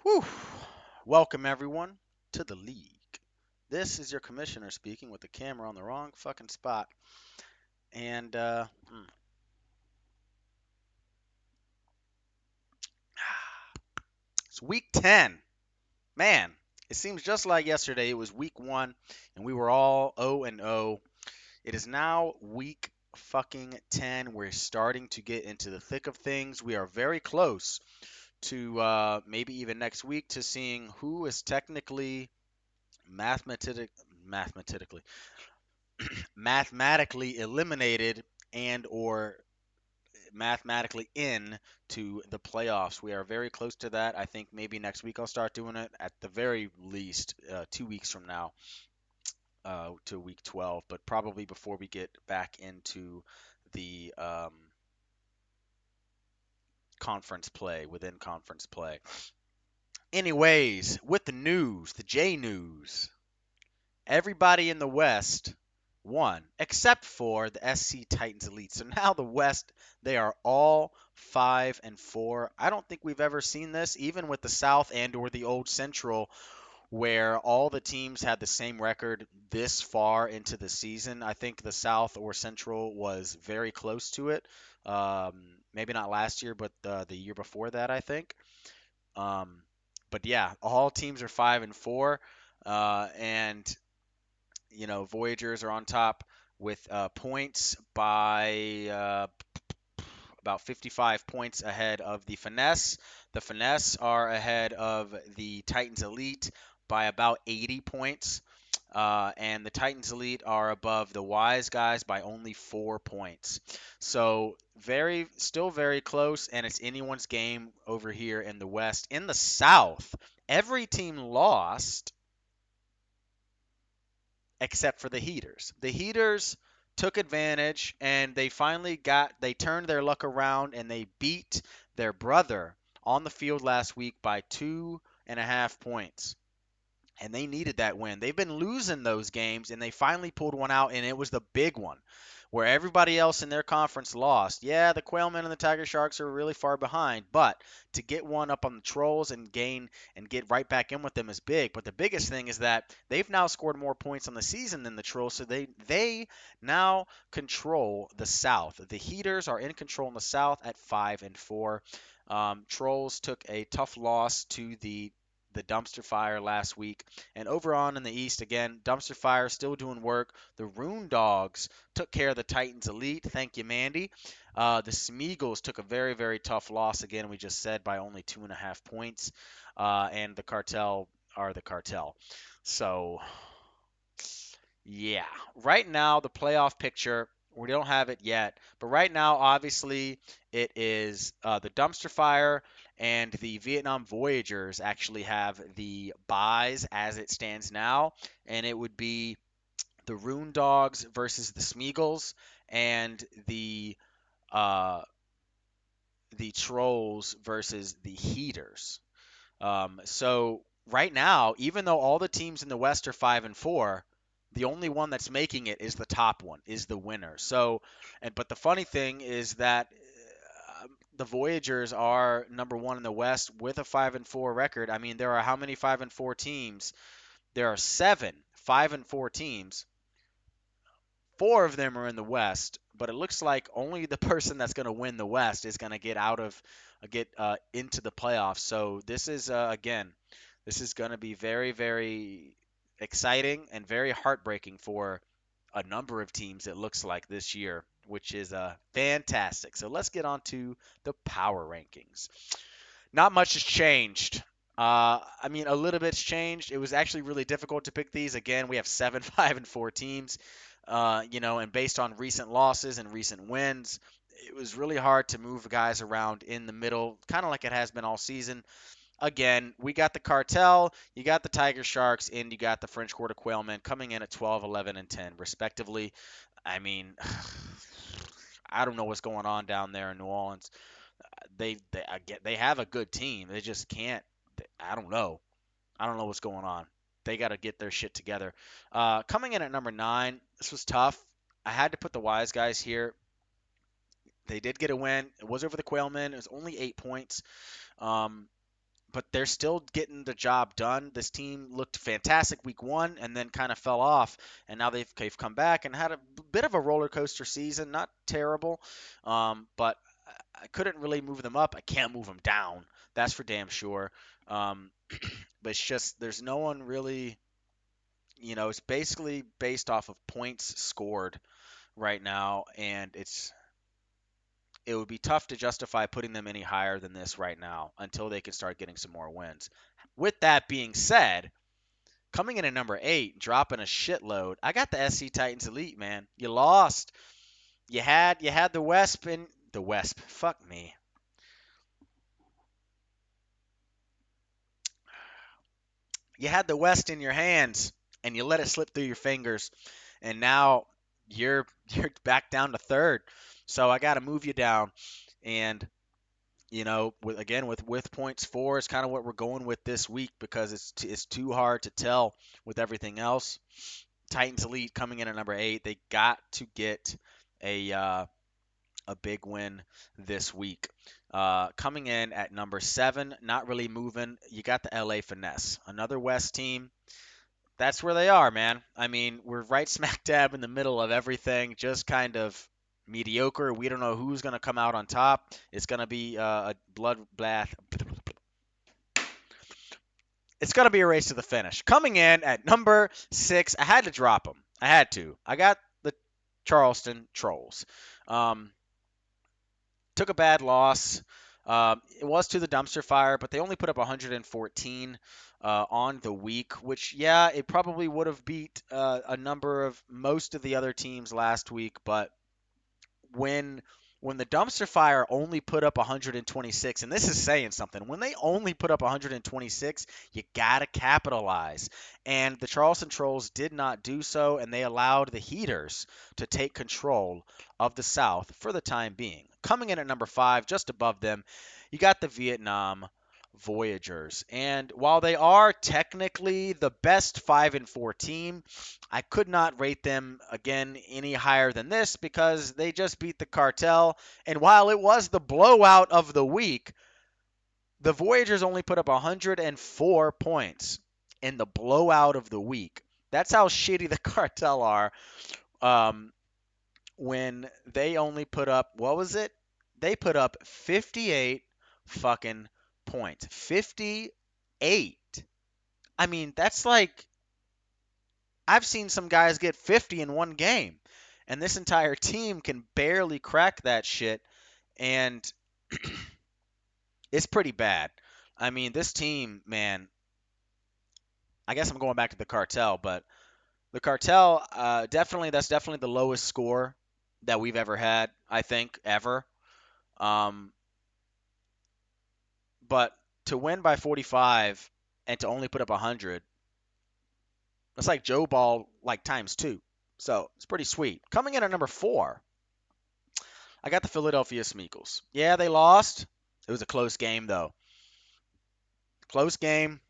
Whew. Welcome everyone to the league. This is your commissioner speaking with the camera on the wrong fucking spot. And it's week 10. Man, it seems just like yesterday. It was week 1 and we were all 0 and 0. It is now week fucking 10. We're starting to get into the thick of things. We are very close to maybe even next week to seeing who is technically mathematically mathematically eliminated and or mathematically in to the playoffs. We are very close to that. I think maybe next week I'll start doing it. At the very least, 2 weeks from now, to week 12, but probably before we get back into the conference play, within conference play. Anyways, with the news, the J news. Everybody in the West won, except for the SC Titans Elite. So now the West, they are all 5-4. I don't think we've ever seen this, even with the South and or the old Central, where all the teams had the same record this far into the season. I think the South or Central was very close to it. Maybe not last year, but the year before that, I think. Um, but yeah, all teams are 5-4, and Voyagers are on top with points by about 55 points ahead of the Finesse. The Finesse are ahead of the Titans Elite by about 80 points. And the Titans Elite are above the Wise Guys by only 4 points. So still very close, and it's anyone's game over here in the West. In the South, every team lost except for the Heaters. The Heaters took advantage and they turned their luck around and they beat their brother on the field last week by 2.5 points. And they needed that win. They've been losing those games, and they finally pulled one out, and it was the big one where everybody else in their conference lost. Yeah, the Quailmen and the Tiger Sharks are really far behind, but to get one up on the Trolls and gain and get right back in with them is big. But the biggest thing is that they've now scored more points on the season than the Trolls, so they now control the South. The Heaters are in control in the South at 5-4. Trolls took a tough loss to the Dumpster Fire last week. And over on in the East, again, Dumpster Fire still doing work. The Rune Dogs took care of the Titans Elite. Thank you, Mandy. The Smeagol's took a very, very tough loss, again, we just said, by only 2.5 points. And the Cartel are the Cartel. So, yeah. Right now, the playoff picture, we don't have it yet. But right now, obviously, it is the Dumpster Fire and the Vietnam Voyagers actually have the buys as it stands now. And it would be the Rune Dogs versus the Smeagol's and uh, the Trolls versus the Heaters. So right now, even though all the teams in the West are 5-4, the only one that's making it is the top one, is the winner. So, but the funny thing is that the Voyagers are number one in the West with a 5-4 record. I mean, there are how many 5-4 teams? There are seven 5-4 teams. Four of them are in the West, but it looks like only the person that's going to win the West is going to get into the playoffs. So this is again, this is going to be very, very exciting and very heartbreaking for a number of teams. It looks like this year, which is fantastic. So let's get on to the power rankings. Not much has changed. I mean, a little bit's changed. It was actually really difficult to pick these. Again, we have seven 5-4 teams, and based on recent losses and recent wins, it was really hard to move guys around in the middle, kind of like it has been all season. Again, we got the Cartel, you got the Tiger Sharks, and you got the French Quarter Quailmen coming in at 12, 11, and 10, respectively. I mean, I don't know what's going on down there in New Orleans. They have a good team. They just can't. I don't know. I don't know what's going on. They got to get their shit together. Coming in at number 9, this was tough. I had to put the Wise Guys here. They did get a win. It was over the Quailmen. It was only 8 points. Um, but they're still getting the job done. This team looked fantastic week 1 and then kind of fell off, and now they've come back and had a bit of a roller coaster season. Not terrible, but I couldn't really move them up. I can't move them down. That's for damn sure. Um, but it's just there's no one really. It's basically based off of points scored right now, and it would be tough to justify putting them any higher than this right now until they can start getting some more wins. With that being said, coming in at number 8, dropping a shitload, I got the SC Titans Elite, man. You lost. You had the Wesp in the Wesp. Fuck me. You had the West in your hands and you let it slip through your fingers, and now you're back down to 3rd. So I got to move you down, and with points 4 is kind of what we're going with this week because it's too hard to tell with everything else. Titans Elite coming in at number 8. They got to get a big win this week. Coming in at number 7, not really moving. You got the LA Finesse, another West team. That's where they are, man. I mean, we're right smack dab in the middle of everything, just kind of mediocre. We don't know who's going to come out on top. It's going to be a bloodbath. It's going to be a race to the finish. Coming in at number 6, I had to drop them. I had to. I got the Charleston Trolls. Took a bad loss. It was to the dumpster fire, but they only put up 114 on the week, which, yeah, it probably would have beat a number of most of the other teams last week. But when when the dumpster fire only put up 126, and this is saying something, when they only put up 126, you gotta capitalize. And the Charleston Trolls did not do so, and they allowed the Heaters to take control of the South for the time being. Coming in at number 5, just above them, you got the Vietnam Voyagers. And while they are technically the best 5 and 4 team, I could not rate them again any higher than this because they just beat the Cartel. And while it was the blowout of the week, the Voyagers only put up 104 points in the blowout of the week. That's how shitty the Cartel are. When they only put up, what was it? They put up 58 fucking points. 58. I mean, that's like I've seen some guys get 50 in one game, and this entire team can barely crack that shit, and it's pretty bad. I mean, this team, man, I guess I'm going back to the Cartel, but the Cartel, that's definitely the lowest score that we've ever had, I think, ever. Um, but to win by 45 and to only put up 100, that's like Joe Ball like times 2. So it's pretty sweet. Coming in at number 4, I got the Philadelphia Smeagol's. Yeah, they lost. It was a close game, though. Close game.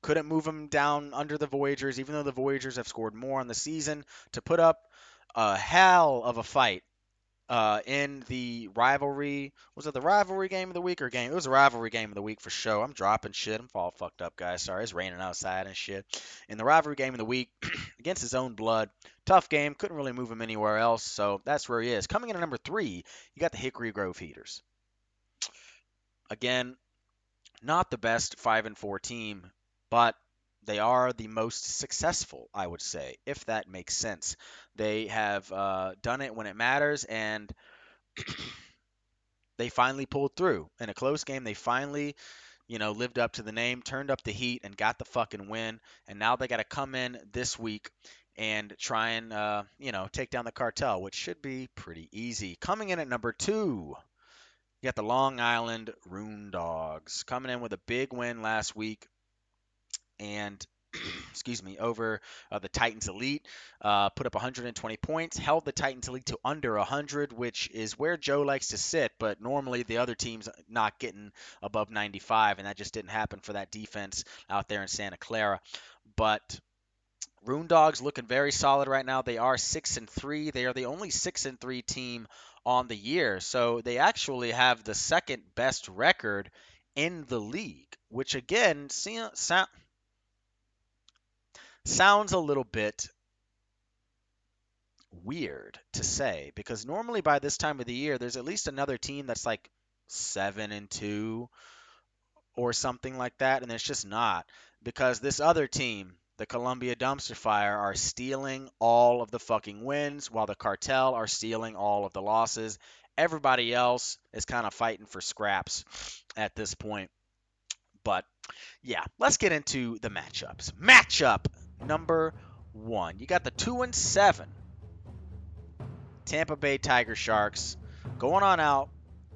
Couldn't move them down under the Voyagers, even though the Voyagers have scored more on the season. To put up a hell of a fight in the rivalry. Was it the rivalry game of the week or game? It was a rivalry game of the week for sure. I'm dropping shit. I'm all fucked up, guys. Sorry, it's raining outside and shit. In the rivalry game of the week against his own blood. Tough game. Couldn't really move him anywhere else, so that's where he is. Coming in at number 3, you got the Hickory Grove Heaters. Again, not the best 5 and 4 team, but they are the most successful, I would say, if that makes sense. They have done it when it matters, and they finally pulled through. In a close game, they finally, lived up to the name, turned up the heat, and got the fucking win. And now they got to come in this week and try and, take down the Cartel, which should be pretty easy. Coming in at number 2, you got the Long Island Rune Dogs coming in with a big win last week, and excuse me, over the Titans Elite. Put up 120 points, held the Titans Elite to under 100, which is where Joe likes to sit, but normally the other team's not getting above 95, and that just didn't happen for that defense out there in Santa Clara. But Rune Dogs looking very solid right now. They are 6-3. They are the only 6-3 team on the year, so they actually have the second best record in the league, which again sounds a little bit weird to say, because normally by this time of the year there's at least another team that's like 7-2 or something like that, and it's just not, because this other team, the Columbia Dumpster Fire, are stealing all of the fucking wins while the Cartel are stealing all of the losses. Everybody else is kind of fighting for scraps at this point. But yeah, let's get into the matchups. Matchup number 1. You got the 2-7 Tampa Bay Tiger Sharks going on out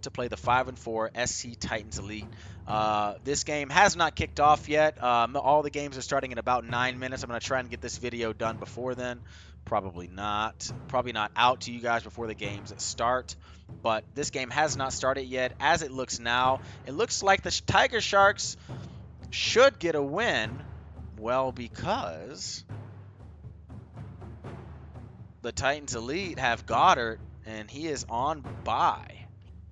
to play the 5-4 SC Titans Elite. This game has not kicked off yet. All the games are starting in about 9 minutes. I'm going to try and get this video done before then. Probably not out to you guys before the games start. But this game has not started yet. As it looks now, it looks like the Tiger Sharks should get a win. Well, because the Titans Elite have Goddard, and he is on bye.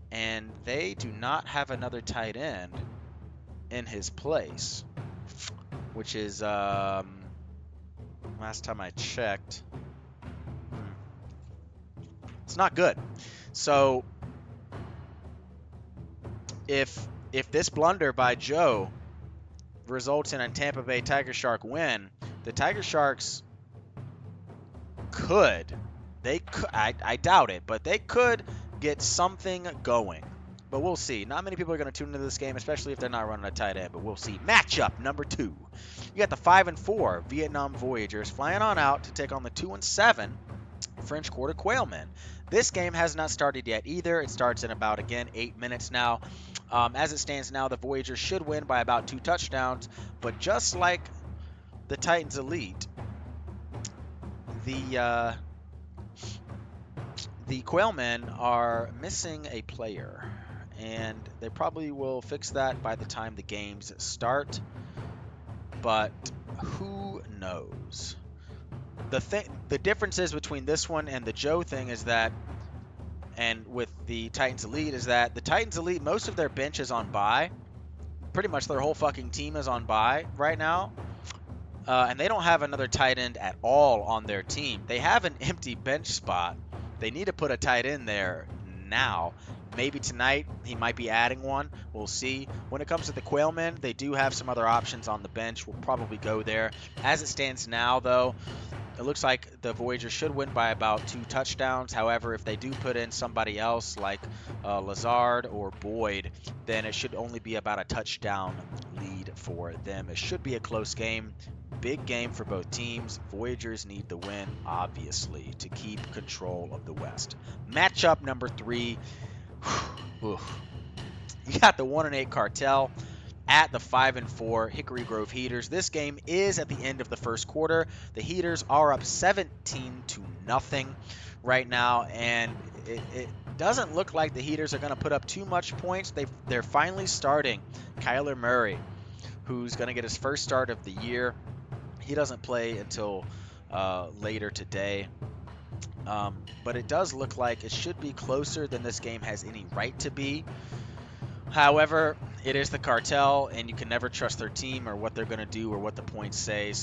And they do not have another tight end in his place, which is, last time I checked, it's not good. So if this blunder by Joe results in a Tampa Bay Tiger Shark win, the Tiger Sharks I doubt it, but they could get something going. But we'll see. Not many people are going to tune into this game, especially if they're not running a tight end, but we'll see. Matchup number 2. You got the 5-4 Vietnam Voyagers flying on out to take on the 2-7 French Quarter Quailmen. This game has not started yet either. It starts in about, again, 8 minutes now. As it stands now, the Voyagers should win by about 2 touchdowns, but just like the Titans Elite, the Quailmen are missing a player, and they probably will fix that by the time the games start, but who knows? The differences between this one and the Joe thing is that, and with the Titans Elite, is that the Titans Elite, most of their bench is on bye. Pretty much their whole fucking team is on bye right now. And they don't have another tight end at all on their team. They have an empty bench spot. They need to put a tight end there now. Maybe tonight he might be adding one. We'll see. When it comes to the Quailmen, they do have some other options on the bench. We'll probably go there. As it stands now, though, it looks like the Voyagers should win by about 2 touchdowns. However, if they do put in somebody else like Lazard or Boyd, then it should only be about a touchdown lead for them. It should be a close game. Big game for both teams. Voyagers need the win, obviously, to keep control of the West. Matchup number 3. You got the 1-8 Cartel at the 5-4 Hickory Grove Heaters. This game is at the end of the first quarter. The Heaters are up 17-0 right now, and it doesn't look like the Heaters are going to put up too much points. They're finally starting Kyler Murray, who's going to get his first start of the year. He doesn't play until later today. But it does look like it should be closer than this game has any right to be. However, it is the Cartel, and you can never trust their team or what they're going to do or what the points say.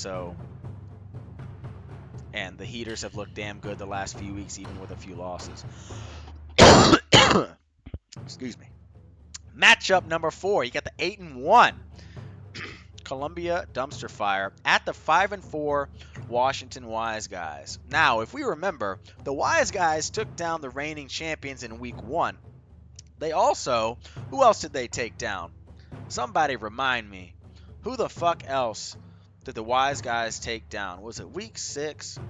And the Heaters have looked damn good the last few weeks, even with a few losses. Excuse me. Matchup number 4. You got the 8-1 Columbia Dumpster Fire at the 5-4 Washington Wise Guys. Now, if we remember, the Wise Guys took down the reigning champions in week 1. They also, who else did they take down? Somebody remind me. Who the fuck else did the Wise Guys take down? Was it week 6?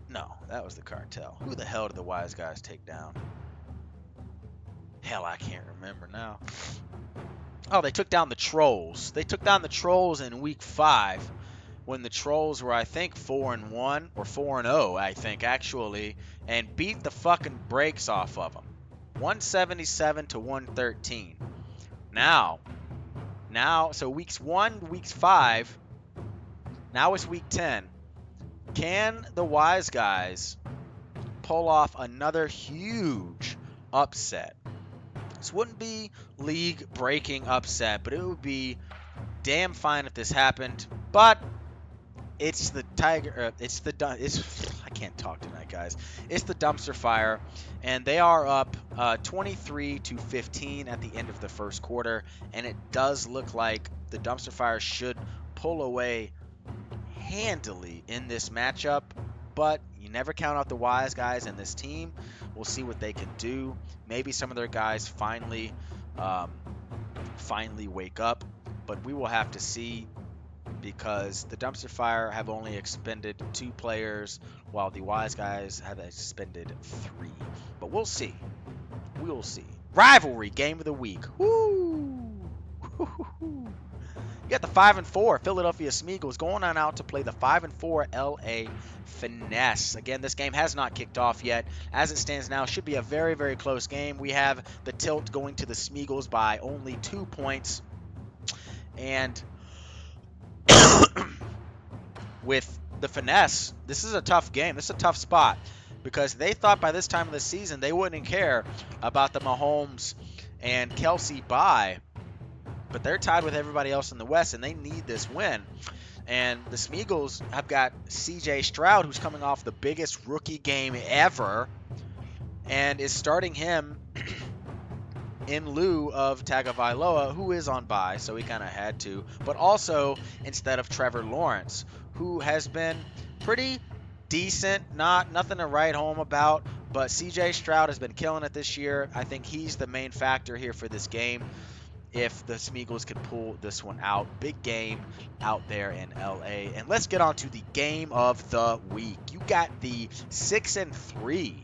No, that was the Cartel. Who the hell did the Wise Guys take down? Hell, I can't remember now. Oh, they took down the Trolls. They took down the Trolls in week 5 when the Trolls were, I think, 4-1 or 4-0, I think, actually, and beat the fucking brakes off of them. 177-113. Now, so weeks 1, weeks 5, now it's week 10. Can the Wise Guys pull off another huge upset? This wouldn't be league-breaking upset, but it would be damn fine if this happened. But it's the Tiger. I can't talk tonight, guys. It's the Dumpster Fire, and they are up 23-15 at the end of the first quarter, and it does look like the Dumpster Fire should pull away handily in this matchup. But you never count out the wise guys in this team. We'll see what they can do. Maybe some of their guys finally wake up, but we will have to see, because the Dumpster Fire have only expended 2 players, while the Wise Guys have expended 3. But we'll see. We'll see. Rivalry game of the week. Woo! You got the 5-4 Philadelphia Smeagol's going on out to play the 5-4 LA Finesse. Again, this game has not kicked off yet. As it stands now, should be a very, very close game. We have the tilt going to the Smeagol's by only 2 points. And with the Finesse, this is a tough game. This is a tough spot, because they thought by this time of the season they wouldn't care about the Mahomes and Kelsey bye, but they're tied with everybody else in the West, and they need this win. And the Smeagol's have got CJ Stroud, who's coming off the biggest rookie game ever, and is starting him in lieu of Tagovailoa, who is on bye, so he kind of had to, but also instead of Trevor Lawrence, who has been pretty decent, nothing to write home about, but CJ Stroud has been killing it this year. I think he's the main factor here for this game. If the Smeagol's could pull this one out, big game out there in LA. And let's get on to the game of the week. You got the 6-3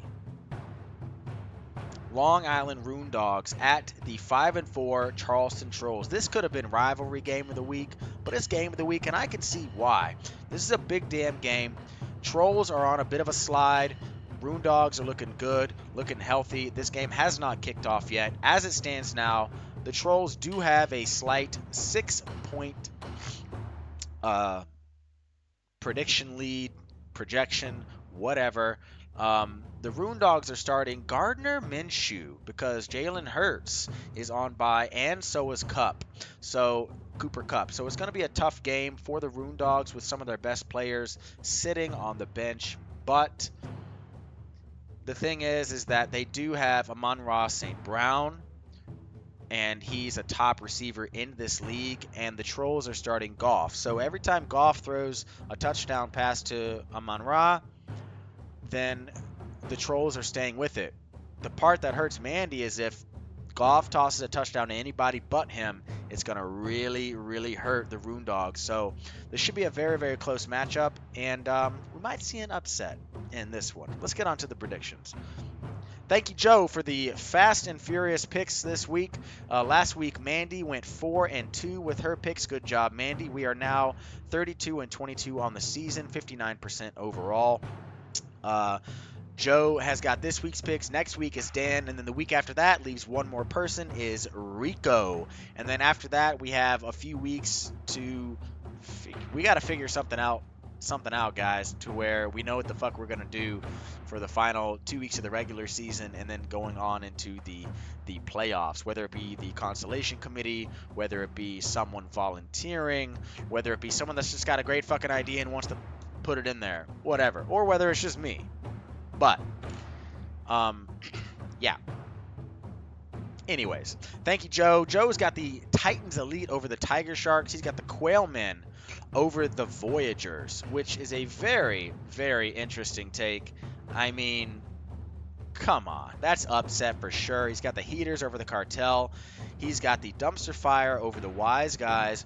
Long Island Roondogs at the 5-4 Charleston Trolls. This could have been rivalry game of the week, but it's game of the week, and I can see why. This is a big damn game. Trolls are on a bit of a slide. Roondogs are looking good, looking healthy. This game has not kicked off yet. As it stands now, the Trolls do have a slight 6-point prediction lead, projection, whatever. The Roondogs are starting Gardner Minshew because Jalen Hurts is on bye, and so is Cooper Kupp. So it's going to be a tough game for the Roondogs with some of their best players sitting on the bench. But the thing is that they do have Amon-Ra St. Brown, and he's a top receiver in this league, and the Trolls are starting Goff. So every time Goff throws a touchdown pass to Amon-Ra, then the Trolls are staying with it. The part that hurts Mandy is if Goff tosses a touchdown to anybody but him, it's going to really, really hurt the Roondogs. So this should be a very, very close matchup, and we might see an upset in this one. Let's get on to the predictions. Thank you, Joe, for the fast and furious picks this week. Last week, Mandy went 4-2 with her picks. Good job, Mandy. We are now 32-22 on the season, 59% overall. Joe has got this week's picks. Next week is Dan, and then the week after that leaves one more person, is Rico. And then after that, we have a few weeks to we got to figure something out, guys, to where we know what the fuck we're going to do for the final 2 weeks of the regular season, and then going on into the playoffs, whether it be the consolation committee, whether it be someone volunteering, whether it be someone that's just got a great fucking idea and wants to put it in there, whatever, or whether it's just me. But, yeah. Anyways, thank you, Joe. Joe's got the Titans Elite over the Tiger Sharks. He's got the Quailmen over the Voyagers, which is a very, very interesting take. I mean, come on. That's upset for sure. He's got the Heaters over the Cartel. He's got the Dumpster Fire over the Wise Guys.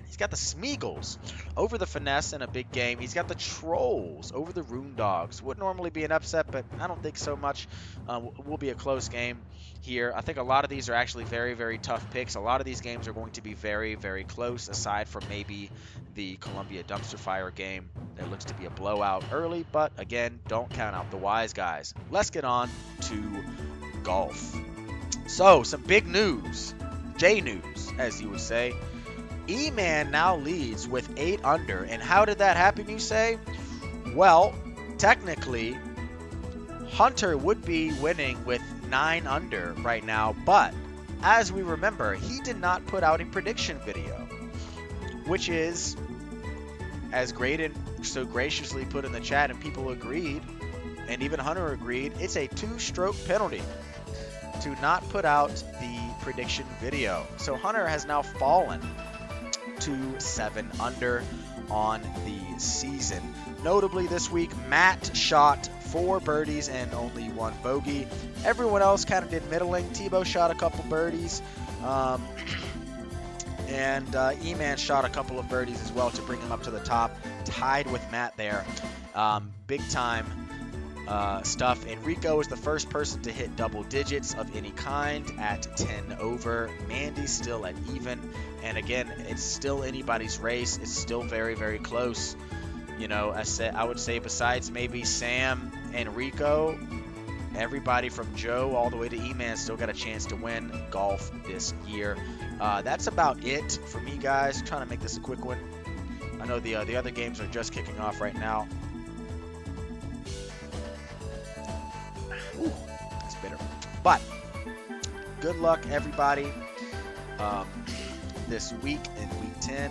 He's got the Smeagol's over the Finesse in a big game. He's got the Trolls over the Roondogs. Would normally be an upset, but I don't think so much. Will be a close game here. I think a lot of these are actually very, very tough picks. A lot of these games are going to be very, very close, aside from maybe the Columbia Dumpster Fire game. There looks to be a blowout early, but again, don't count out the Wise Guys. Let's get on to golf. So, some big news. J-news, as you would say. E-Man now leads with 8 under. And how did that happen, you say? Well, technically, Hunter would be winning with 9 under right now, but as we remember, he did not put out a prediction video, which is, as Graydon so graciously put in the chat and people agreed, and even Hunter agreed, it's a 2-stroke penalty to not put out the prediction video. So Hunter has now fallen to 7 under on the season. Notably this week, Matt shot 4 birdies and only 1 bogey. Everyone else kind of did middling. Tebow shot a couple birdies. And E-Man shot a couple of birdies as well to bring him up to the top, tied with Matt there. Big time stuff. Enrico is the first person to hit double digits of any kind at 10 over. Mandy's still at even. And again, it's still anybody's race. It's still very, very close. You know, I would say besides maybe Sam and Rico, everybody from Joe all the way to E-Man still got a chance to win golf this year. That's about it for me, guys. I'm trying to make this a quick one. I know the other games are just kicking off right now. Ooh, that's bitter. But good luck, everybody, this week in Week 10.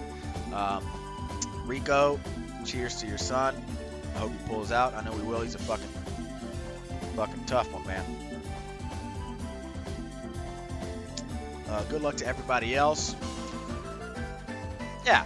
Rico, cheers to your son. I hope he pulls out. I know he will. He's a fucking tough one, man. Good luck to everybody else. Yeah.